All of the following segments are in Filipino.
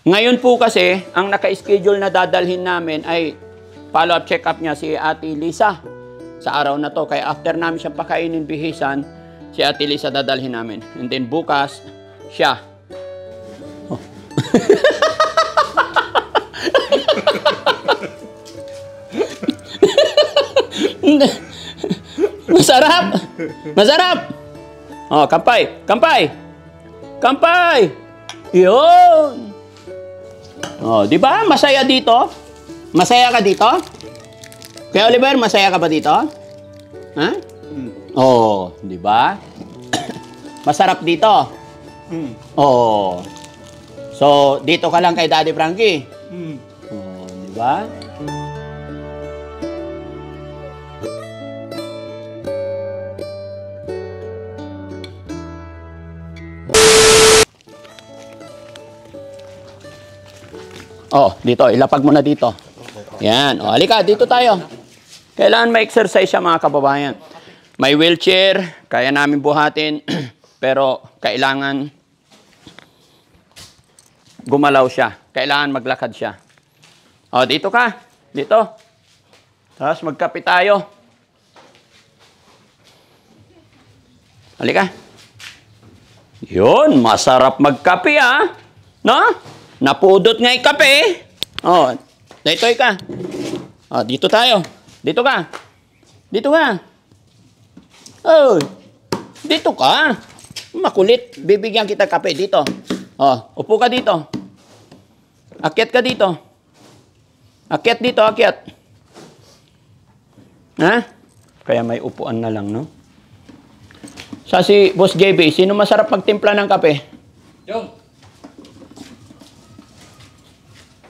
Ngayon po kasi, ang naka-schedule na dadalhin namin ay follow-up check-up niya si Ate Lisa sa araw na to. Kaya after namin siyang pakainin bihisan, si Ate Lisa dadalhin namin. And then bukas, siya. Oh. Masarap! Masarap! Oh, kampay! Kampay! Kampay! Yun! Oh, di ba? Masaya dito? Masaya ka dito? Kaya Oliver, masaya ka ba dito? Ha? Oh, di ba? Masarap dito. Oh. So, dito ka lang kay Daddy Frankie. Oh, di ba? Oh, dito. Ilapag mo na dito. Yan. O, halika. Dito tayo. Kailangan ma-exercise siya, mga kababayan. May wheelchair. Kaya namin buhatin. Pero, kailangan gumalaw siya. Kailangan maglakad siya. O, dito ka. Dito. Tapos, magkape tayo. Halika. Yun. Masarap magkape, ah. No? Napudot nga yung kape. Oh, dito ka. Oh, dito tayo. Dito ka. Dito ka. Oh, dito ka. Makulit. Bibigyan kita kape dito. Oh, upo ka dito. Akyat ka dito. Akyat dito, akyat. Ha? Kaya may upuan na lang, no? Sa si Boss JB, sino masarap magtimpla ng kape? Yung.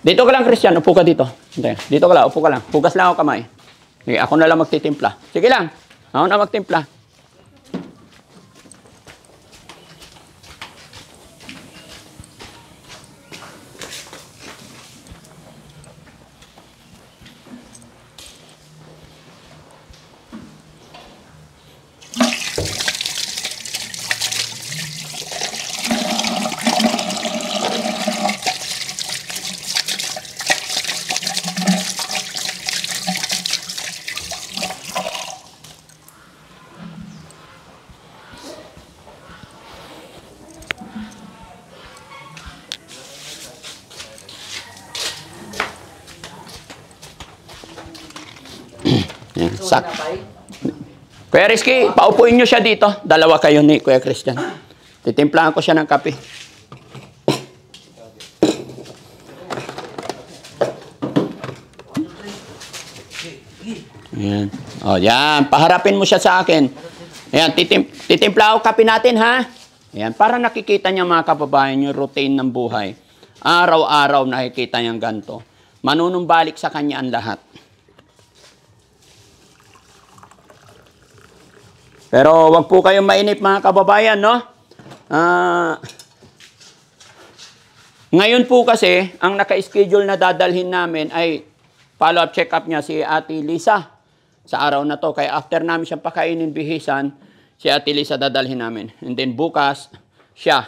Dito ka lang, Christian. Upo ka dito. Dito ka lang. Upo ka lang. Hugas lang ako kamay. Sige, ako na lang magtitimpla. Sige lang. Ako na magtimpla. Yan, sak. Kuya Rizky, paupuin nyo siya dito. Dalawa kayo ni Kuya Christian. Titimplahan ko siya ng kape. Ayan. O, yan. Paharapin mo siya sa akin. Ayan, titimpla ako kape natin, ha? Ayan, para nakikita niya mga kababayan yung routine ng buhay. Araw-araw nakikita niyang ganito. Manunumbalik sa kanya ang lahat. Pero wag po kayong mainip mga kababayan, no? Ngayon po kasi, ang naka-schedule na dadalhin namin ay follow-up check-up niya si Ate Lisa sa araw na to. Kaya after namin siyang pakainin bihisan, si Ate Lisa dadalhin namin. And then bukas, siya.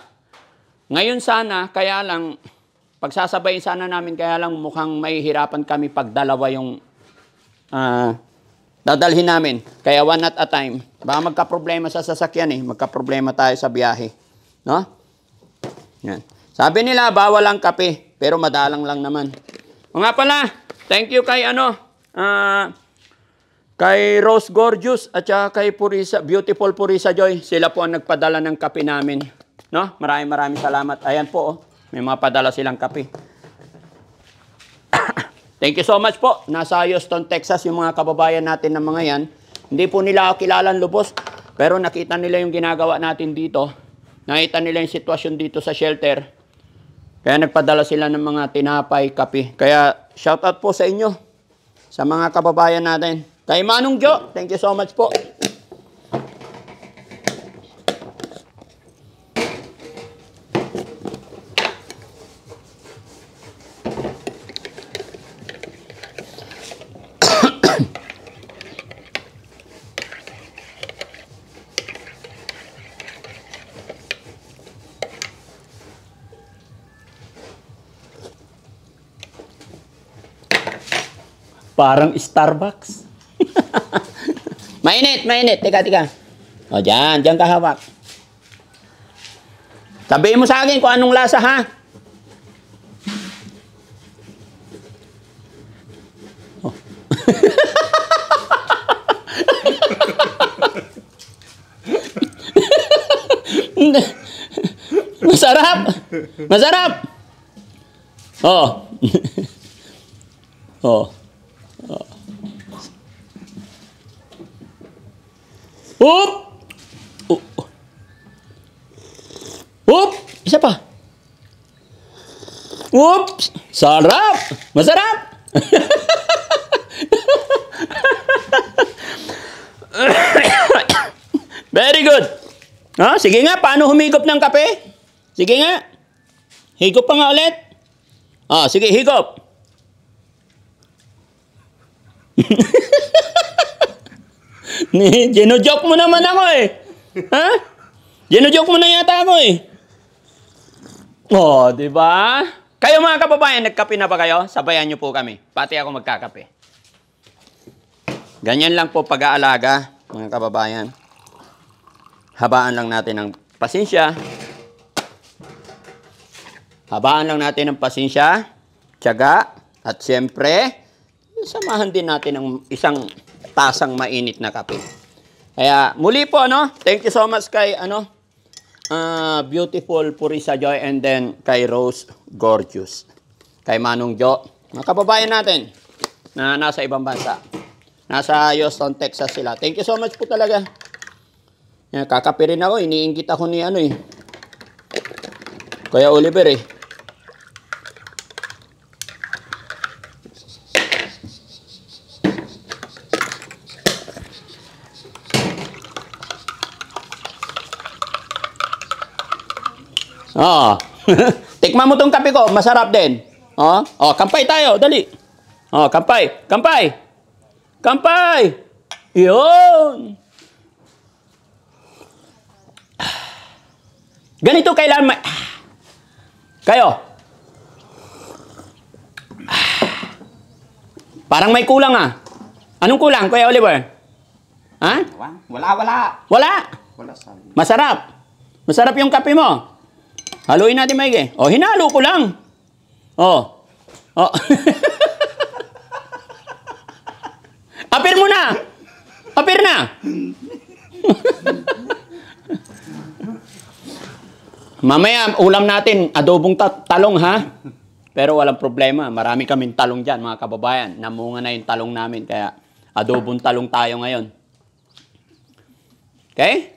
Ngayon sana, kaya lang, pagsasabayin sana namin, kaya lang mukhang mahihirapan kami pag dalawa yung dadalhin namin. Kaya one at a time. Baka magka-problema sa sasakyan eh. Magka-problema tayo sa biyahe. No? Yan. Sabi nila, bawal ang kape. Pero madalang lang naman. O nga pala, thank you kay kay Rose Gorgeous at saka kay Purisa, Beautiful Purisa Joy. Sila po ang nagpadala ng kape namin. No? Maraming salamat. Ayan po, oh. May mga padala silang kape. Thank you so much po. Nasa Houston, Texas yung mga kababayan natin ng mga yan. Hindi po nila ako kilalang lubos, pero nakita nila yung ginagawa natin dito. Nakita nila yung sitwasyon dito sa shelter. Kaya nagpadala sila ng mga tinapay, kape. Kaya shoutout po sa inyo, sa mga kababayan natin. Kay Manong Jo, thank you so much po. Parang Starbucks. Mainit, mainit. Teka, teka. O, dyan ka hawak. Sabihin mo sa akin kung anong lasa, ha? Oh. Masarap. Masarap. Oh. Oh. Oh. Oop! Oop! Isa pa. Oops! Sarap! Masarap! Very good. Ah, sige nga, paano humigop ng kape? Sige nga. Higop pa nga ulit. Ah, sige, higop. Gino-joke mo naman ako eh. Ha? Gino-joke mo na yata ako eh. Oh, di ba? Kayo mga kababayan, nagkape na ba kayo? Sabayan niyo po kami. Pati ako magkakape. Ganyan lang po pag-aalaga, mga kababayan. Habaan lang natin ng pasensya. Habaan lang natin ng pasensya, tiyaga, at siyempre, samahan din natin ng isang tasang mainit na kape. Kaya muli po, thank you so much kay Beautiful Purisa Joy, and then kay Rose Gorgeous. Kay Manong Jo, mga kababayan natin na nasa ibang bansa. Nasa Houston, Texas sila. Thank you so much po talaga. Yan, kakape rin ako, iniinggit ako ni Kuya Oliver eh. Oh. Tikman mo tong kape ko, masarap din. Oh, kampay tayo, dali. Oh, kampay, kampay. Kampay. 'Yun. Ganito kailangan kayo. Parang may kulang ah. Anong kulang, Kuya Oliver? Ha? Wala. Wala. Masarap. Masarap yung kape mo. Haluin natin maigi. Oh, hinalo ko lang. Oh. Apir mo na. Apir na. Mamaya, ulam natin, adobong talong, ha? Pero walang problema. Marami kaming talong dyan, mga kababayan. Namunga na yung talong namin, kaya adobong talong tayo ngayon. Okay?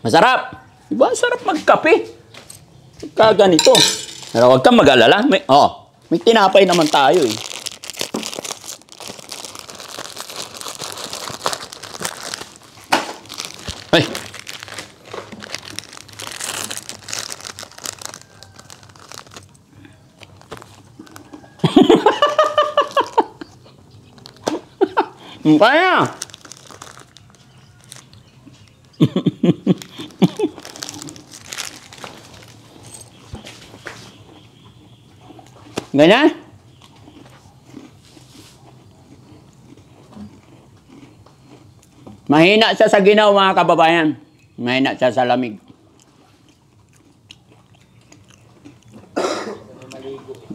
Masarap. Diba? Sarap magkape. Pagka ganito. Pero huwag kang mag-alala. May tinapay naman tayo eh. Ay. Kaya. Ganyan? Mahina siya sa ginaw, mga kababayan. Mahina siya sa lamig.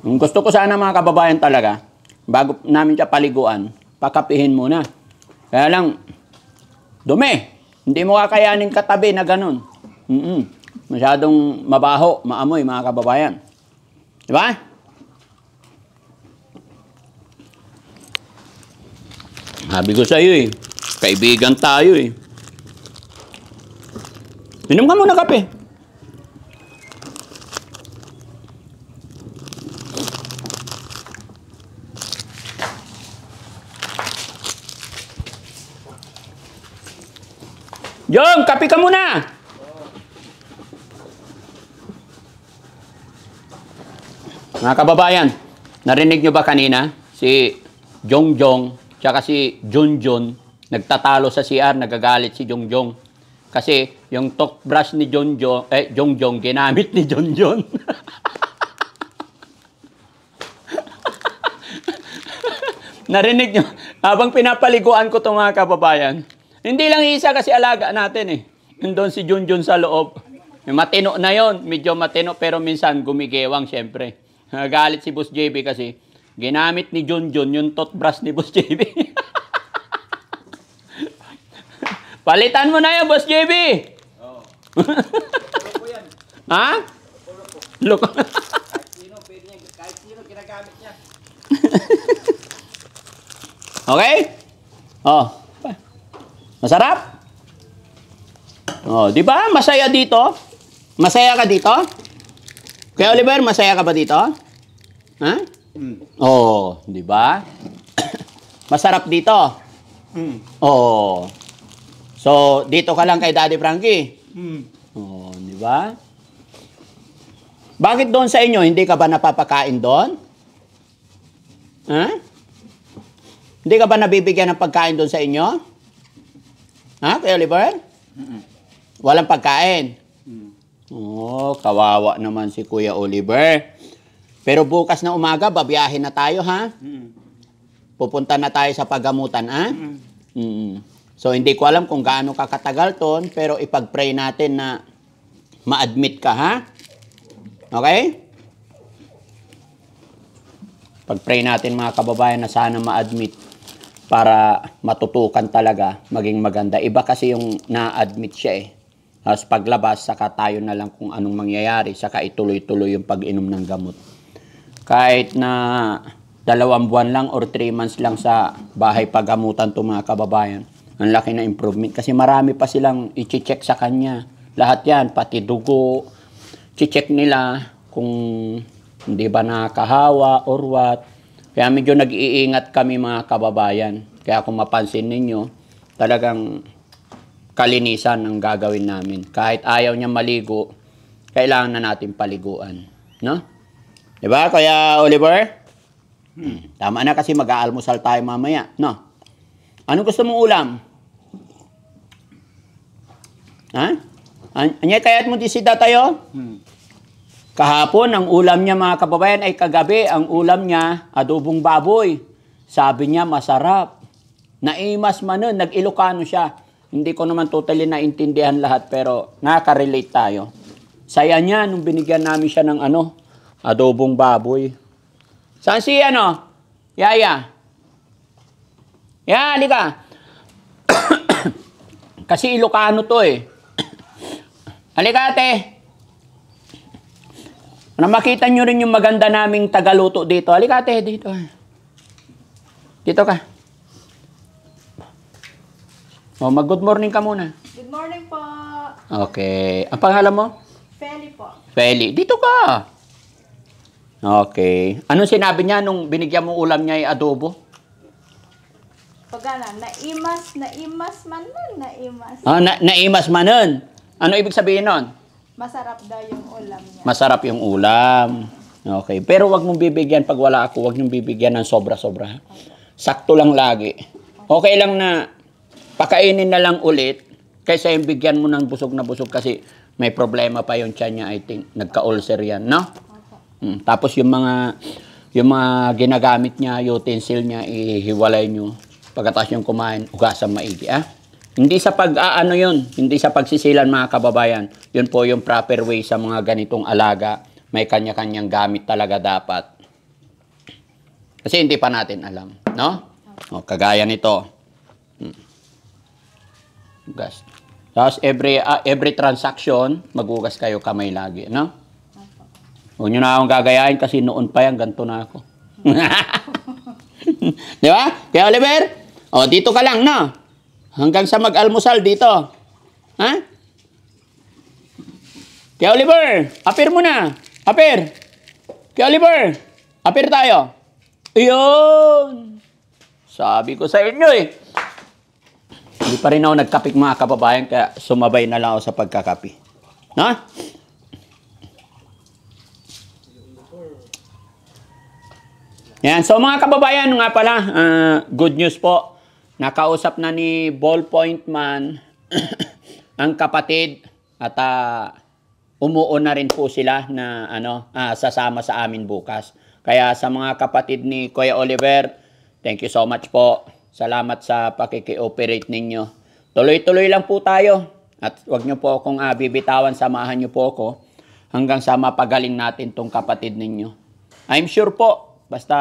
Gusto ko sana, mga kababayan, talaga, bago namin siya paliguan, pakapihin muna. Kaya lang, dumi. Hindi mo kakayanin katabi na ganun. Masyadong mabaho, maamoy, mga kababayan. Diba? Sabi ko sa iyo eh. Kaibigan tayo eh. Inom ka muna kape. Jong, kape ka muna. Mga kababayan, narinig nyo ba kanina? Si Jongjong, tsaka si Junjun, nagtatalo sa CR, nagagalit si Jongjong. Kasi yung toothbrush ni Jongjong, ginamit ni Junjun. Narinig nyo? Habang pinapaliguan ko itong mga kababayan. Hindi lang isa kasi alaga natin eh. Nandun si Junjun sa loob. Matino na yon, medyo matino pero minsan gumigewang syempre. Nagalit si Boss JB kasi ginamit ni Junjun yung toothbrush ni Boss JB. Palitan mo na yan, Boss JB! Oo. Loko yan. Ha? Loko. Kahit sino ginagamit niya. Okay? Oh. Masarap? Oh, di ba? Masaya dito? Masaya ka dito? Kaya Oliver, masaya ka ba dito? Ha? Oh, di ba? Masarap dito. Oh. So, dito ka lang kay Daddy Frankie. Oh, di ba? Bakit doon sa inyo, hindi ka ba napapakain doon? Ha? Hindi ka ba nabibigyan ng pagkain doon sa inyo? Ha, Kuya Oliver? Walang pagkain? Oh, kawawa naman si Kuya Oliver. Pero bukas na umaga, babiyahin na tayo, ha? Pupunta na tayo sa paggamutan, ha? So, hindi ko alam kung gaano ka katagal ton, pero ipag-pray natin na ma-admit ka, ha? Okay? Pag-pray natin mga kababayan na sana ma-admit para matutukan talaga maging maganda. Iba kasi yung na-admit siya eh. Tapos paglabas, saka tayo na lang kung anong mangyayari, saka ituloy-tuloy yung pag-inom ng gamot. Kahit na 2 buwan lang or 3 months lang sa bahay paggamutan to mga kababayan, ang laki na improvement. Kasi marami pa silang i-check sa kanya. Lahat yan, pati dugo, check nila kung hindi ba nakakahawa or what. Kaya medyo nag-iingat kami mga kababayan. Kaya kung mapansin ninyo, talagang kalinisan ang gagawin namin. Kahit ayaw niya maligo, kailangan na natin paliguan. No? Diba, Kuya Oliver? Tama na kasi mag-aalmusal tayo mamaya. No? Ano gusto mong ulam? Ha? Anya kaya't mo disida tayo? Kahapon, ang ulam niya mga kababayan ay kagabi. Ang ulam niya, adobong baboy. Sabi niya, masarap. Naimas man nun, nag-Ilocano siya. Hindi ko naman totally naintindihan lahat, pero nakaka-relate tayo. Saya niya nung binigyan namin siya ng adobong baboy. Saan si Yaya? Halika. Kasi Ilocano to eh. Halika ate. Na makita nyo rin yung maganda naming tagaluto dito. Halika ate, dito. Dito ka. Oh, mag-good morning ka muna. Good morning po. Okay. Ang pangalan mo? Feli po. Feli. Dito ka. Okay. Anong sinabi niya nung binigyan mo ulam niya ay adobo? Pagana, naimas man nun, naimas. Naimas man nun. Ano ibig sabihin nun? Masarap daw yung ulam niya. Masarap yung ulam. Okay. Pero wag mong bibigyan pag wala ako, wag mong bibigyan ng sobra-sobra. Sakto lang lagi. Okay lang na pakainin na lang ulit kaysa yung bigyan mo ng busog na busog kasi may problema pa yung tiyan niya, I think. Nagka-ulcer yan, no? Tapos yung mga ginagamit niya, utensil niya, ihiwalay nyo. Pagkatapos yung kumain, ugasan maigi, Hindi sa hindi sa pagsisilan mga kababayan. Yun po yung proper way sa mga ganitong alaga. May kanya-kanyang gamit talaga dapat. Kasi hindi pa natin alam, no? O, kagaya nito. Ugas. Tapos every transaction, magugas kayo kamay lagi, no? Huwag nyo na akong gagayahin kasi noon pa yan, ganito na ako. Di ba? Kaya Oliver, dito ka lang, no? Hanggang sa mag-almusal dito. Ha? Kaya Oliver, apir mo na. Apir. Kaya Oliver, apir tayo. Iyon. Sabi ko sa inyo eh. Hindi pa rin ako nagkapik mga kababayan, kaya sumabay na lang ako sa pagkakapi. No? Yan. So mga kababayan, nga pala, good news po. Nakausap na ni Ballpoint Man ang kapatid at umuo na rin po sila na sasama sa amin bukas. Kaya sa mga kapatid ni Kuya Oliver, Thank you so much po. Salamat sa pakiki-operate ninyo. Tuloy-tuloy lang po tayo. At wag nyo po akong bibitawan, samahan nyo po ako hanggang sa mapagaling natin tong kapatid ninyo. I'm sure po, basta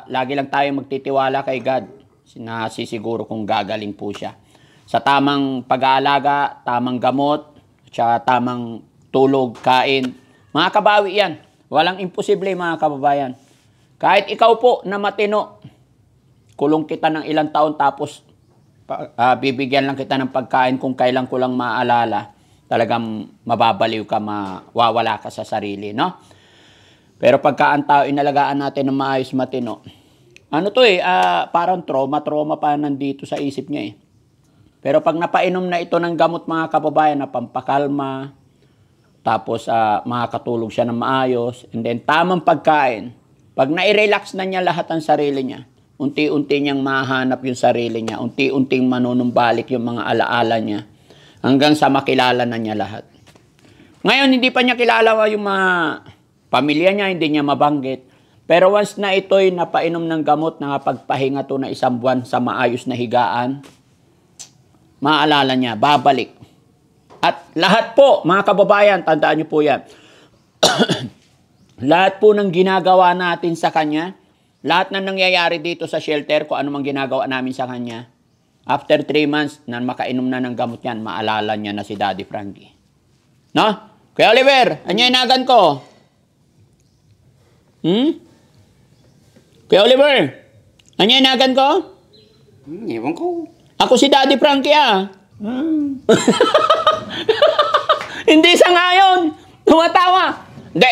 lagi lang tayo magtitiwala kay God. Sinasiguro kung gagaling po siya. Sa tamang pag-aalaga, tamang gamot, at tamang tulog, kain. Mga kabawi yan. Walang imposible mga kababayan. Kahit ikaw po na matino, kulong kita ng ilang taon tapos bibigyan lang kita ng pagkain kung kailan ko lang maalala, talagang mababaliw ka, mawawala ka sa sarili, no? Pero pagka ang tao inalagaan natin ng maayos matino, ano to parang trauma pa nandito sa isip niya eh. Pero pag napainom na ito ng gamot mga kababayan na pampakalma, tapos makakatulog siya ng maayos, and then tamang pagkain, pag nai-relax na niya lahat ang sarili niya, unti-unti niyang mahanap yung sarili niya, unti-unting manunumbalik yung mga alaala niya, hanggang sa makilala na niya lahat. Ngayon, hindi pa niya kilala yung mga pamilya niya, hindi niya mabanggit. Pero once na ito'y napainom ng gamot, nakapagpahinga to na 1 buwan sa maayos na higaan, maalala niya, babalik. At lahat po, mga kababayan, tandaan niyo po yan, lahat po ng ginagawa natin sa kanya, lahat na nangyayari dito sa shelter, kung ano mang ginagawa namin sa kanya, after 3 months, na makainom na ng gamot yan, maalala niya na si Daddy Frankie. No? Kuya Oliver, anyaynagan ko? Kuya Oliver, anyaynagan ko? Ewan ko. Ako si Daddy Frankie Hindi sa ngayon. Tumatawa. Hindi.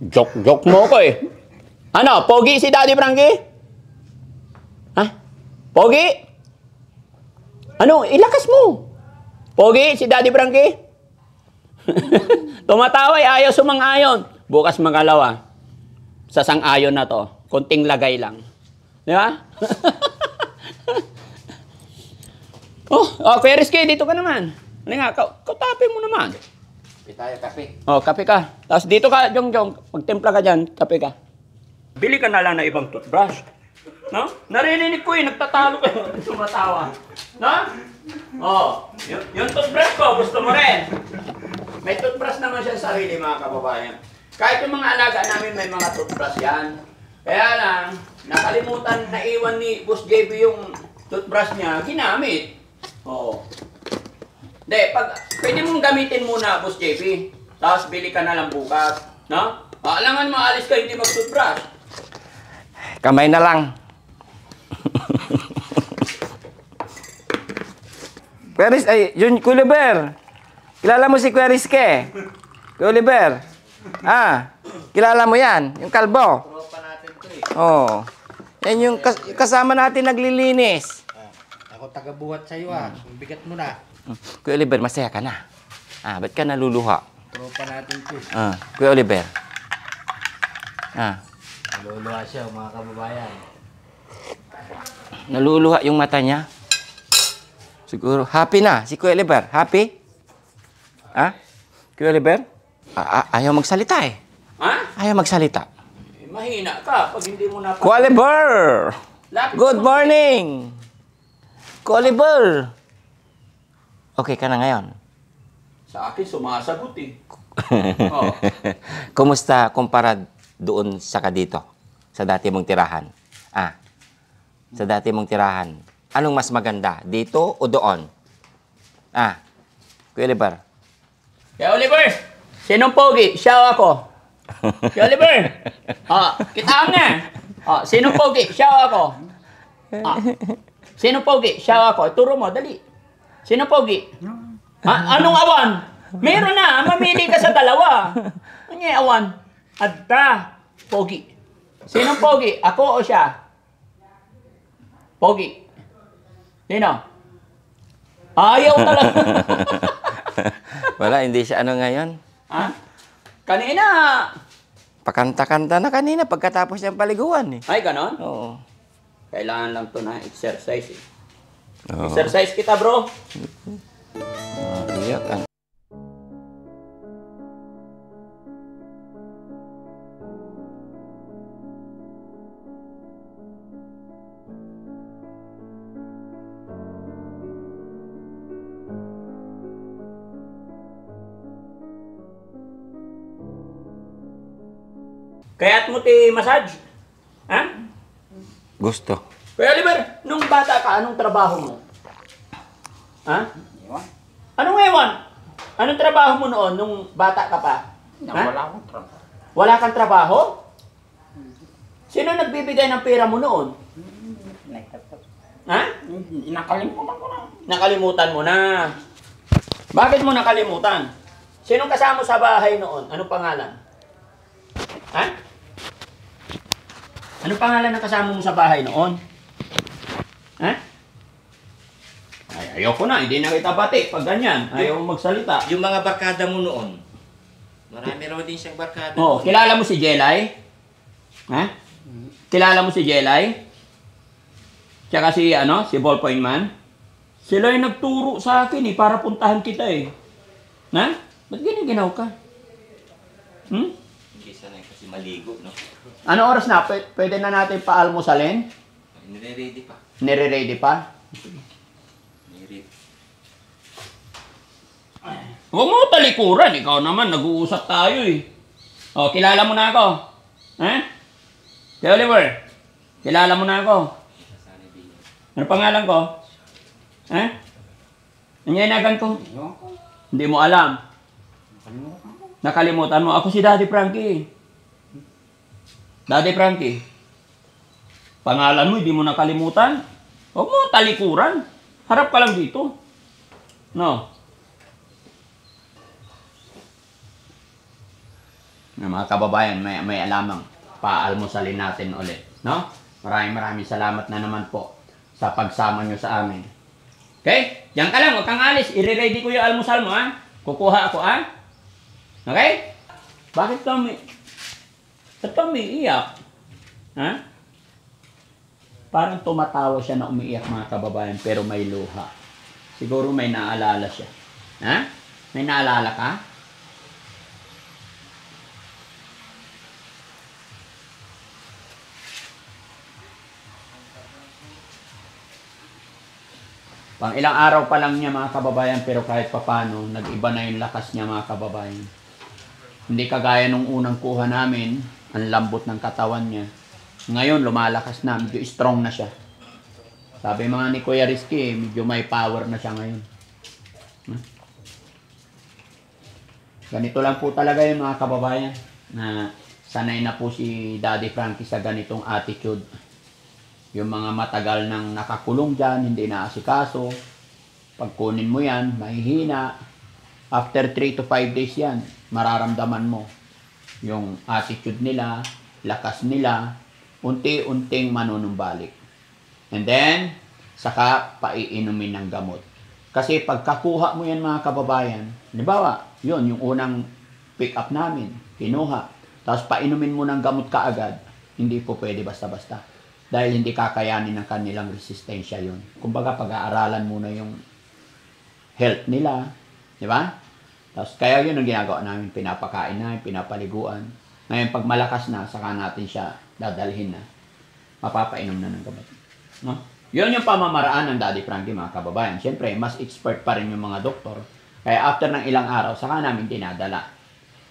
Joke mo ko eh. Ano, pogi si Daddy Frankie? Ha? Pogi? Ano, ilakas mo. Pogi si Daddy Frankie? Tumatawa ayaw sumang-ayon. Bukas magalawa. Sa sang-ayon na to. Konting lagay lang. Di ba? Kuya Rizky, dito ka naman. Ano nga, kautapin mo naman. Kape tayo, kape. Kape ka. Tapos dito ka, Jong. Magtimpla ka dyan, kape ka. Bili ka na lang na ibang toothbrush. No? Narinig ko nagtatalo kayo. Sumatawa. No? Yung toothbrush ko, gusto mo rin. May toothbrush naman siya sa sarili, mga kababayan. Kahit yung mga alaga namin, may mga toothbrush yan. Kaya lang, nakalimutan na iwan ni Boss JB yung toothbrush niya, ginamit. Hindi, pwede mong gamitin muna, Boss JB. Tapos bili ka na lang bukas. No? Alangan maalis ka, hindi mag-toothbrush. Kamay na lang. Yun, Kuya Oliver. Kilala mo si Kuya Rizky? Kuya Oliver. Kilala mo yan? Yung kalbo? Tropa natin to Yan yung kasama natin naglilinis. Ako taga-buhat sa'yo Bigat mo na. Kuya Oliver, masaya ka na. Ba't ka naluluha? Tropa natin to Kuya Oliver. Naluluha siya mga kababayan. Naluluha yung mata niya. Siguro, happy na si Kuya Oliver. Happy? Kuya Oliver? Ayaw magsalita eh. Ayaw magsalita. Mahina ka pag hindi mo na... Kuya Oliver! Good morning! Kuya Oliver! Okay ka na ngayon? Sa akin, sumasagot eh. Kumusta kumpara doon sa dito? Sa dati mong tirahan? Sa dati mong tirahan. Anong mas maganda? Dito o doon? Kuya Oliver? Kuya Oliver! Sinong pogi? Siya o ako? Kuya Oliver! Kita nga! Sinong pogi? Siya o ako? Sinong pogi? Siya o ako? Turo mo, dali. Sinong pogi? Anong awan? Meron na, mamili ka sa dalawa. Ano yung awan? Adra, pogi. Sinong pogi? Ako o siya? Pogi. Sino? Ayaw talaga. Wala, hindi siya ano ngayon. Kanina. Pakanta-kanta na kanina pagkatapos niyang paliguan eh. Ay, ganon? Oo. Kailangan lang to na exercise eh. Oo. Exercise kita, bro. Iyak. Kaya't mo ti massage? Ha? Gusto. Kuya Oliver, nung bata ka, anong trabaho mo? Ha? Anong ewan? Anong trabaho mo noon nung bata ka pa? Ha? Wala akong trabaho. Wala kang trabaho? Sino nagbibigay ng pera mo noon? Ha? Nakalimutan ko na. Nakalimutan mo na. Bakit mo nakalimutan? Sinong kasama sa bahay noon? Anong pangalan? Ha? Anong pangalan ng kasama mo sa bahay noon? Ha? Ay, ayoko na. Hindi na kita bati. Pag ganyan, ayaw mo magsalita. Yung mga barkada mo noon, marami raw din siyang barkada. Oh, noon. kilala mo si Jelay? Ha? Kilala mo si Jelay? Tsaka si, si Ballpoint Man? Sila yung nagturo sa akin para puntahan kita Ha? Ba't giniginaw ka? Hindi sanay kasi maligo, no? Ano oras na? Pwede na natin paalmusalin? Nire-ready pa. Nire-ready pa? Nire-ready. Huwag mo talikuran. Ikaw naman, nag-uusap tayo Oh, kilala mo na ako. Ha? Si Oliver, kilala mo na ako. Ano pangalan ko? Ha? Nanyayagan ko? Hindi mo alam. Nakalimutan mo. Ako si Daddy Frankie. Daddy Frankie. Pangalan mo, hindi mo nakalimutan. Huwag mo talikuran. Harap ka lang dito. No. Mga kababayan, may alamang paalmusalin natin ulit. No? Maraming salamat na naman po sa pagsama nyo sa amin. Okay? Diyan ka lang, huwag kang alis. I-ready ko yung almusal mo, ha? Kukuha ako, ha? Okay? Bakit kami? Ba't kami iiyak? Ha? Parang tumatawa siya na umiiyak, mga kababayan, pero may luha. Siguro may naalala siya. Ha? May naalala ka? Pang ilang araw pa lang niya, mga kababayan, pero kahit papano, nag-iba na yung lakas niya, mga kababayan. Hindi kagaya nung unang kuha namin, ang lambot ng katawan niya. Ngayon, lumalakas na, medyo strong na siya. Sabi mga ni Kuya Rizky, medyo may power na siya ngayon. Ganito lang po talaga yung mga kababayan, na sanay na po si Daddy Frankie sa ganitong attitude. Yung mga matagal nang nakakulong dyan, hindi naasikaso. Pagkunin mo yan, mahihina. After 3 to 5 days yan, mararamdaman mo yung attitude nila, lakas nila, unti-unting manunumbalik. And then, saka paiinumin ng gamot. Kasi pagkakuha mo yan, mga kababayan, halimbawa, yun, yung unang pick up namin, kinuha, tapos painumin mo ng gamot kaagad, hindi po pwede basta-basta. Dahil hindi kakayanin ng kanilang resistensya yun. Kumbaga, pag-aaralan muna yung health nila. Di ba? Tapos, kaya yun ang ginagawa namin. Pinapakain namin, pinapaliguan. Ngayon, pag malakas na, saka natin siya dadalhin na. Mapapainom na ng gamot. No? Yun yung pamamaraan ng Daddy Frankie, mga kababayan. Siyempre, mas expert pa rin yung mga doktor. Kaya after ng ilang araw, saka namin dinadala.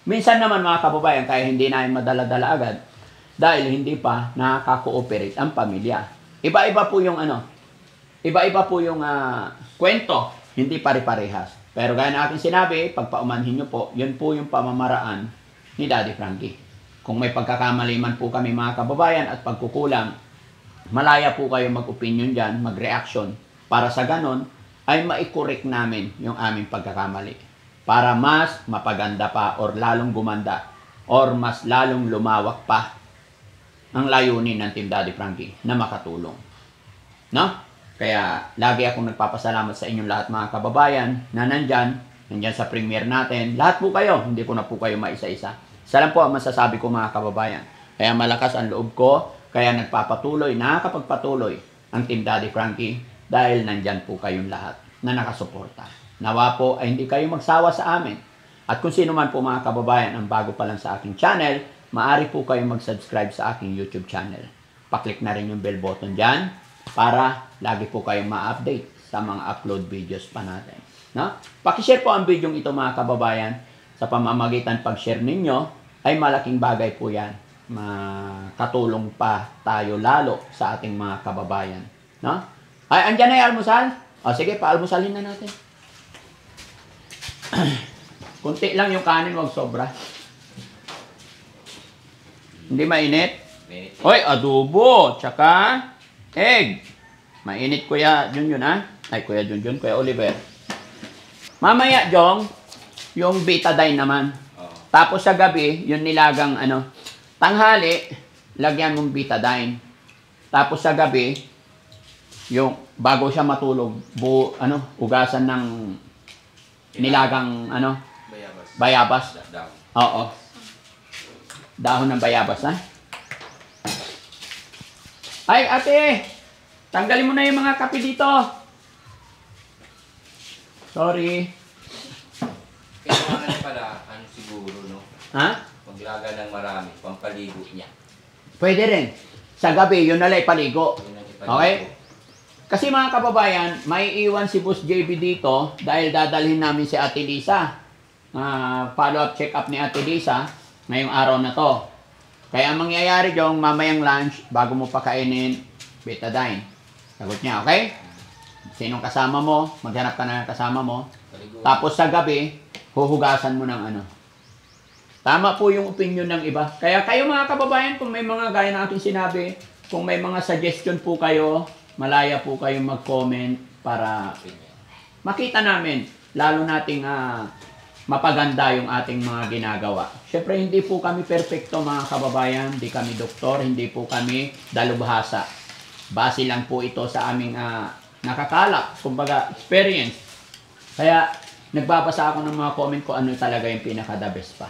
Minsan naman, mga kababayan, kaya hindi namin madala-dala agad, dahil hindi pa nakaka-cooperate ang pamilya. Iba-iba po yung iba-iba po yung kwento, hindi pare-parehas. Pero gaya na aking sinabi, pag paumanhin nyo po, yun po yung pamamaraan ni Daddy Frankie. Kung may pagkakamali man po kami, mga kababayan, at pagkukulang, malaya po kayo mag-opinion dyan, mag-reaction, para sa ganon, ay maikorek namin yung aming pagkakamali. Para mas mapaganda pa, or lalong gumanda, or mas lalong lumawak pa ang layunin ng Team Daddy Frankie na makatulong. No? Kaya lagi akong nagpapasalamat sa inyong lahat, mga kababayan, na nandyan sa premiere natin. Lahat po kayo, hindi ko na po kayo maisa-isa. Isa lang po ang masasabi ko, mga kababayan. Kaya malakas ang loob ko, kaya nagpapatuloy, nakakapagpatuloy ang Team Daddy Frankie dahil nandyan po kayong lahat na nakasuporta. Nawa po ay hindi kayo magsawa sa amin. At kung sino man po, mga kababayan, ang bago pa lang sa aking channel, maaari po kayong mag-subscribe sa aking YouTube channel. Paklik na rin yung bell button dyan para lagi po kayong ma-update sa mga upload videos pa natin. No? Pakishare po ang video ito, mga kababayan. Sa pamamagitan pag-share ninyo ay malaking bagay po yan makatulong pa tayo lalo sa ating mga kababayan. No? Ay, andyan na yung almusal? O, sige, paalmusalin na natin. Kunti lang yung kanin, wag sobra. Hindi mainit? Hoy, adobo, tsaka egg. Mainit, Kuya Junjun, ha? Ay, Kuya Junjun, Kuya Oliver. Mamaya, Jong, yung betadine naman. Tapos sa gabi, yung nilagang tanghali, lagyan mong betadine. Tapos sa gabi, yung bago siya matulog, ugasan ng nilagang bayabas. Oo. Dahon ng bayabas, ha? Ay, ate! Tanggalin mo na yung mga kape dito. Sorry. Kailangan pala, siguro, no? Ha? Maglaga ng marami, pampaligo niya. Pwede rin. Sa gabi, yun nalang ipaligo. Yun ang ipaligo. Okay? Kasi mga kababayan, may iwan si Boss JB dito dahil dadalhin namin si Ate Lisa. Follow-up check-up ni Ate Lisa ngayong araw na to. Kaya ang mangyayari dyan, mamayang lunch, bago mo pakainin, betadine. Sagot niya, okay? Sinong kasama mo, maghanap ka na ng kasama mo. Tapos sa gabi, huhugasan mo ng Tama po yung opinion ng iba. Kaya kayo mga kababayan, kung may mga gaya na aking sinabi, kung may mga suggestion po kayo, malaya po kayo mag-comment para makita namin, lalo nating mapaganda yung ating mga ginagawa. Siyempre, hindi po kami perfecto mga kababayan, hindi kami doktor, hindi po kami dalubhasa. Base lang po ito sa aming nakakalap, kumbaga experience. Kaya nagbabasa ako ng mga comment ko ano talaga yung pinaka-the best pa.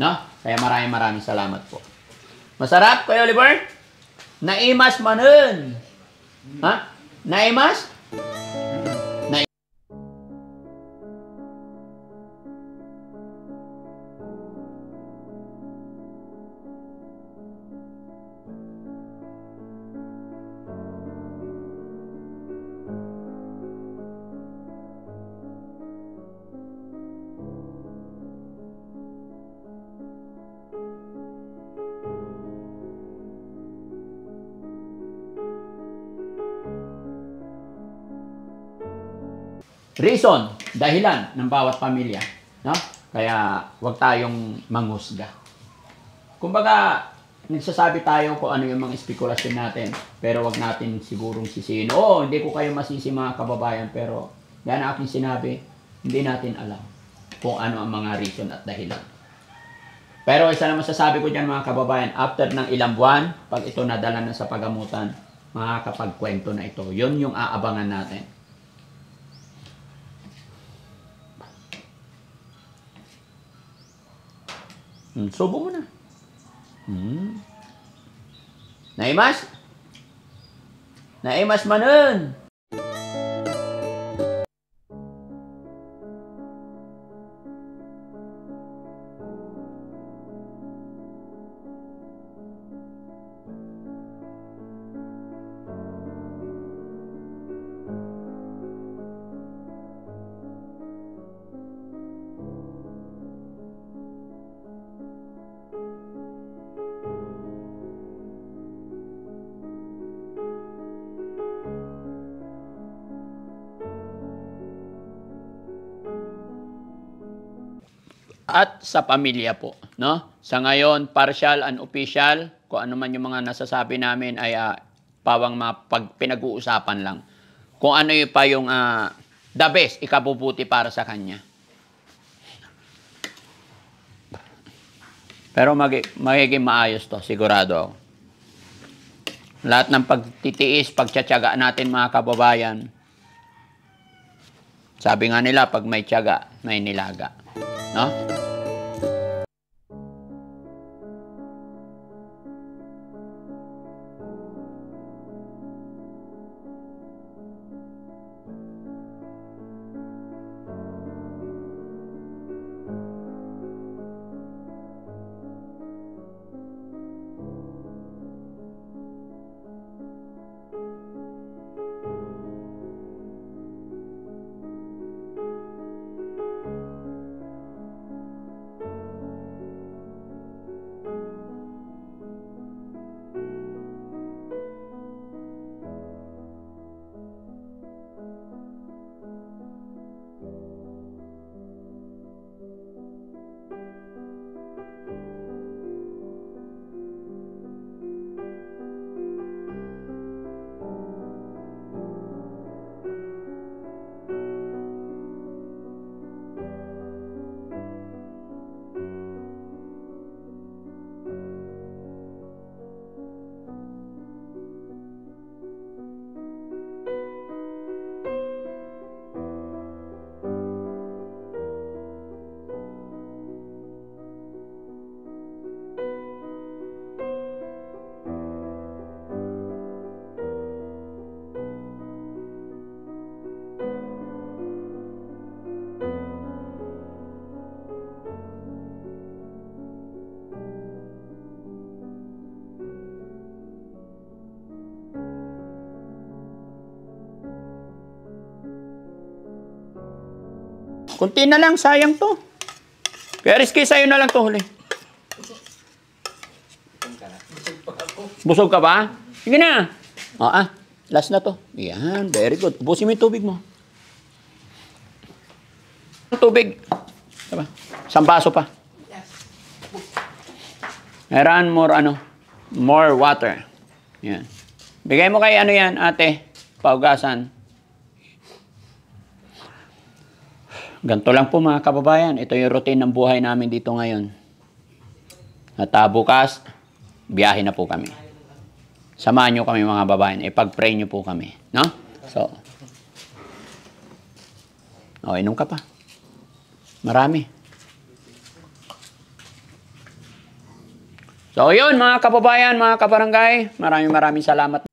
No? Kaya maraming salamat po. Masarap, Kuya Oliver? Naimas manen. Ha? Naimas? Reason, dahilan ng bawat pamilya, no? Kaya wag tayong manghusga. Kumbaga, nagsasabi tayo kung ano yung mga spekulasyon natin, pero wag natin sigurong sisihin. Oo, hindi ko kayo masisi mga kababayan, pero yan ang aking sinabi, hindi natin alam kung ano ang mga reason at dahilan. Pero isa na masasabi ko dyan mga kababayan, after ng ilang buwan, pag ito nadala na sa pagamutan, makakapagkwento na ito. Yun yung aabangan natin. Subo mo na. Naimas? Naimas manen. At sa pamilya po, no? Sa ngayon, partial and official, kung ano man yung mga nasasabi namin ay pawang pinag-uusapan lang. Kung ano yung pa yung the best, ikabubuti para sa kanya. Pero magiging maayos to, sigurado ako. Lahat ng pagtitiis, pagtsatsaga natin mga kababayan, sabi nga nila, pag may tiyaga, may nilaga. No? Kunti na lang, sayang to. Kaya Rizky, sa'yo na lang to huli. Busog ka ba? Sige na. Last na to. Yan, very good. Ubusin mo yung tubig mo. Tubig. Diba? Isang baso pa. Meron more water. Yan. Bigay mo kay yan, ate. Paugasan. Ganito lang po mga kababayan. Ito yung routine ng buhay namin dito ngayon. At bukas, biyahe na po kami. Samahan nyo kami mga babayan. Ipag-pray nyo po kami. No? So, inom ka pa. Marami. So, yun mga kababayan, mga kabarangay. Maraming salamat.